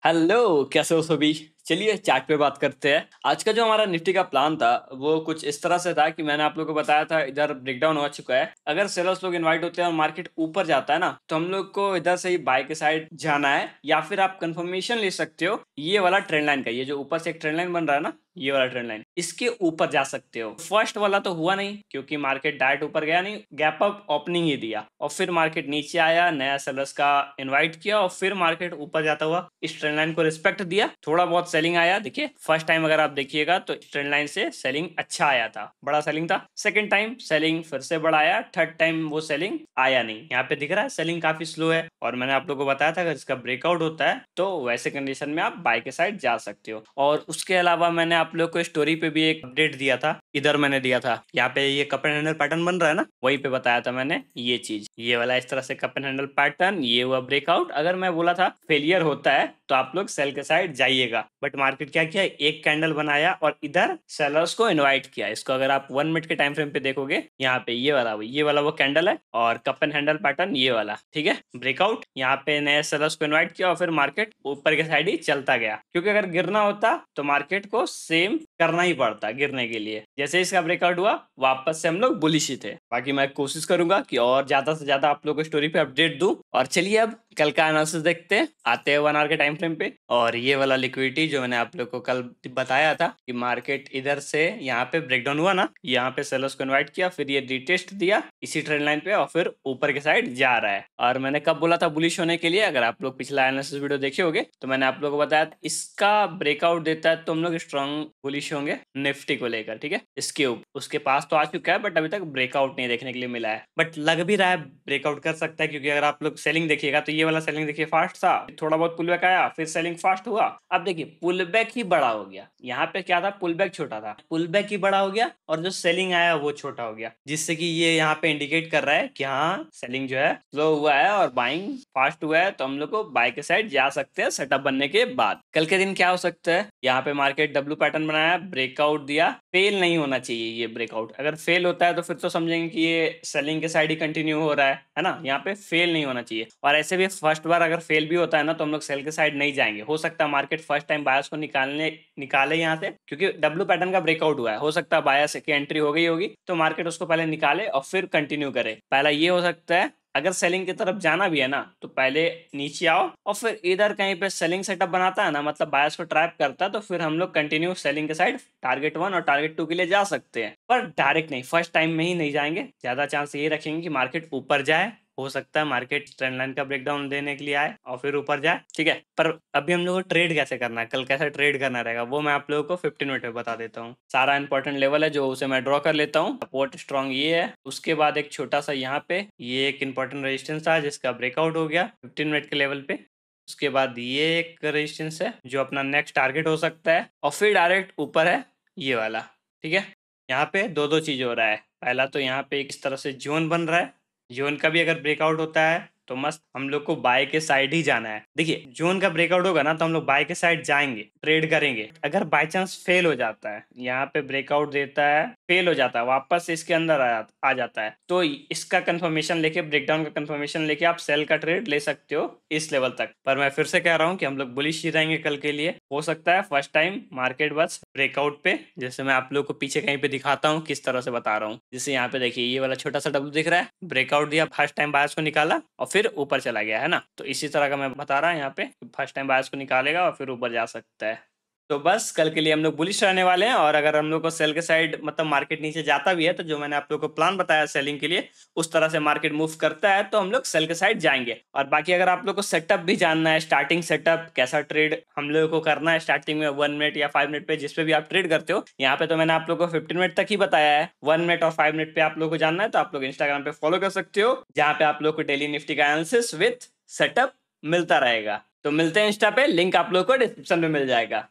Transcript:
Hello, कैसे हो सभी? चलिए चार्ट पे बात करते हैं। आज का जो हमारा निफ्टी का प्लान था, वो कुछ इस तरह से था कि मैंने आप लोगों को बताया था इधर ब्रेकडाउन हो चुका है। अगर सेलर्स लोग इनवाइट होते हैं और मार्केट ऊपर जाता है ना, तो हम लोग को इधर से ही बाय के साइड जाना है, या फिर आप कंफर्मेशन ले सकते हो ये वाला ट्रेंड लाइन का। ये जो ऊपर से एक ट्रेंड लाइन बन रहा है ना, ये वाला ट्रेंड लाइन, इसके ऊपर जा सकते हो। फर्स्ट वाला तो हुआ नहीं, क्योंकि मार्केट डायरेक्ट ऊपर गया नहीं, गैप अप ओपनिंग ही दिया और फिर मार्केट नीचे आया, नया सेलर्स का इनवाइट किया और फिर मार्केट ऊपर जाता हुआ इस ट्रेंड लाइन को रिस्पेक्ट दिया। थोड़ा बहुत सेलिंग आया। देखिए फर्स्ट टाइम अगर आप देखिएगा तो ट्रेंड लाइन से सेलिंग अच्छा आया था, बड़ा सेलिंग था। सेकंड टाइम सेलिंग फिर से बड़ा आया। थर्ड टाइम वो सेलिंग आया नहीं। यहाँ पे दिख रहा है सेलिंग काफी स्लो है, और मैंने आप लोगों को बताया था अगर इसका ब्रेकआउट होता है तो वैसे कंडीशन में आप बाय के साइड जा सकते हो। और उसके अलावा मैंने आप लोग को स्टोरी पे भी एक अपडेट दिया था, इधर मैंने दिया था। यहाँ पे ये कप एंड हैंडल पैटर्न बन रहा है ना, वहीं पे बताया था मैंने ये चीज, ये वाला इस तरह से कप एंड हैंडल पैटर्न, ये हुआ ब्रेकआउट। अगर मैं बोला था फेलियर होता है तो आप लोग सेल के साइड जाइएगा, बट मार्केट क्या किया, एक कैंडल बनाया और इधर सेलर्स को इनवाइट किया। इसको अगर आप 1 मिनट के टाइम फ्रेम पे देखोगे, यहाँ पे ये वाला वो कैंडल है और कप एंड हैंडल पैटर्न ये वाला, ठीक है। ब्रेकआउट, यहाँ पे नए सेलर्स को इनवाइट किया और फिर मार्केट ऊपर के साइड ही चलता गया, क्योंकि अगर गिरना होता तो मार्केट को सेम करना ही पड़ता गिरने के लिए। जैसे इसका ब्रेकआउट हुआ, वापस से हम लोग बुलिश ही थे। बाकी मैं कोशिश करूंगा कि और ज्यादा से ज्यादा आप लोगों को स्टोरी पे अपडेट दूं। और चलिए अब कल का एनालिसिस देखते हैं, आते हैं 1 आवर के टाइम फ्रेम पे। और ये वाला लिक्विडिटी जो मैंने आप लोग को कल बताया था कि मार्केट इधर से यहाँ पे ब्रेकडाउन हुआ ना, यहाँ पे सेलर्स को इनवाइट किया, फिर ये रिटेस्ट दिया इसी ट्रेंड लाइन पे और फिर ऊपर के साइड जा रहा है। और मैंने कब बोला था बुलिश होने के लिए, अगर आप लोग पिछला एनालिसिस वीडियो देखे होगे तो मैंने आप लोगों को बताया इसका ब्रेकआउट देता है तो हम लोग स्ट्रॉन्ग बुलिश होंगे निफ्टी को लेकर, ठीक है। इसके उसके पास तो आ चुका है, बट अभी तक ब्रेकआउट नहीं देखने के लिए मिला है, बट लग भी रहा है ब्रेकआउट कर सकता है। क्योंकि अगर आप लोग सेलिंग देखिएगा तो ये वाला सेलिंग देखिए फास्ट था, थोड़ा बहुत पुल बैक आया, फिर सेलिंग फास्ट हुआ। अब देखिए पुल बैक ही बड़ा हो गया। यहाँ पे क्या था, पुल बैक छोटा था, पुल बैक ही बड़ा हो गया और जो सेलिंग आया वो छोटा हो गया, जिससे कि ये यहाँ पे इंडिकेट कर रहा है कि हाँ सेलिंग जो है स्लो हुआ है और बाइंग फास्ट हुआ है, तो हम लोग को बाय के साइड जा सकते हैं सेटअप बनने के बाद। कल के दिन क्या हो सकता है, यहाँ पे मार्केट डब्ल्यू पैटर्न बनाया, ब्रेकआउट दिया। फेल नहीं होना चाहिए ये ब्रेकआउट। अगर फेल होता है तो फिर तो समझेंगे कि ये सेलिंग के साइड ही कंटिन्यू हो रहा है ना। यहाँ पे फेल नहीं होना चाहिए। और ऐसे भी फर्स्ट बार अगर फेल भी होता है ना, तो हम लोग सेल के साइड नहीं जाएंगे। हो सकता है मार्केट फर्स्ट टाइम बायर्स को निकाले यहाँ से, क्योंकि डब्ल्यू पैटर्न का ब्रेकआउट हुआ है। हो सकता है बायर्स की एंट्री हो गई होगी तो मार्केट उसको पहले निकाले और फिर कंटिन्यू करे। पहला ये हो सकता है। अगर सेलिंग की तरफ जाना भी है ना, तो पहले नीचे आओ और फिर इधर कहीं पे सेलिंग सेटअप बनाता है ना, मतलब बायर्स को ट्रैप करता है, तो फिर हम लोग कंटिन्यू सेलिंग के साइड टारगेट 1 और टारगेट 2 के लिए जा सकते हैं। पर डायरेक्ट नहीं, फर्स्ट टाइम में ही नहीं जाएंगे। ज्यादा चांस ये रखेंगे कि मार्केट ऊपर जाए। हो सकता है मार्केट ट्रेंड लाइन का ब्रेकडाउन देने के लिए आए और फिर ऊपर जाए, ठीक है। पर अभी हम लोग को ट्रेड कैसे करना है, कल कैसे ट्रेड करना रहेगा, वो मैं आप लोगों को 15 मिनट में बता देता हूँ। सारा इंपॉर्टेंट लेवल है जो उसे मैं ड्रॉ कर लेता हूँ। सपोर्ट स्ट्रॉन्ग ये है, उसके बाद एक छोटा सा यहाँ पे ये एक इंपॉर्टेंट रेजिस्टेंस था जिसका ब्रेकआउट हो गया 15 मिनट के लेवल पे। उसके बाद ये एक रेजिस्टेंस है जो अपना नेक्स्ट टारगेट हो सकता है, और फिर डायरेक्ट ऊपर है ये वाला, ठीक है। यहाँ पे दो दो चीज हो रहा है। पहला तो यहाँ पे इस तरह से जोन बन रहा है, जोन का भी अगर ब्रेकआउट होता है तो मस्त हम लोग को बाय के साइड ही जाना है। देखिए जोन का ब्रेकआउट होगा ना तो हम लोग बाय के साइड जाएंगे, ट्रेड करेंगे। अगर बाय चांस फेल हो जाता है, यहाँ पे ब्रेकआउट देता है, फेल हो जाता है, वापस इसके अंदर आ जाता है, तो इसका कंफर्मेशन लेके, ब्रेकडाउन का कंफर्मेशन लेके आप सेल का ट्रेड ले सकते हो इस लेवल तक। पर मैं फिर से कह रहा हूँ कि हम लोग बुलिश ही रहेंगे कल के लिए। हो सकता है फर्स्ट टाइम मार्केट बस ब्रेकआउट पे, जैसे मैं आप लोग को पीछे कहीं पे दिखाता हूँ किस तरह से बता रहा हूँ। जैसे यहाँ पे देखिए ये वाला छोटा सा डब्ल्यू दिख रहा है, ब्रेकआउट दिया, फर्स्ट टाइम बायर्स को निकाला और फिर ऊपर चला गया है ना। तो इसी तरह का मैं बता रहा हूँ यहाँ पे, फर्स्ट टाइम बायर्स को निकालेगा और फिर ऊपर जा सकता है। तो बस कल के लिए हम लोग बुलिश रहने वाले हैं। और अगर हम लोग को सेल के साइड, मतलब मार्केट नीचे जाता भी है, तो जो मैंने आप लोग को प्लान बताया सेलिंग के लिए, उस तरह से मार्केट मूव करता है तो हम लोग सेल के साइड जाएंगे। और बाकी अगर आप लोग को सेटअप भी जानना है, स्टार्टिंग सेटअप कैसा ट्रेड हम लोग को करना है स्टार्टिंग में 1 मिनट या 5 मिनट पे, जिसपे भी आप ट्रेड करते हो, यहाँ पे तो मैंने आप लोग को 15 मिनट तक ही बताया है। 1 मिनट और 5 मिनट पे आप लोग को जानना है तो आप लोग इंस्टाग्राम पे फॉलो कर सकते हो, जहाँ पे आप लोग को डेली निफ्टी का एनालिसिस विथ सेटअप मिलता रहेगा। तो मिलते हैं इंस्टा पे, लिंक आप लोग को डिस्क्रिप्शन में मिल जाएगा।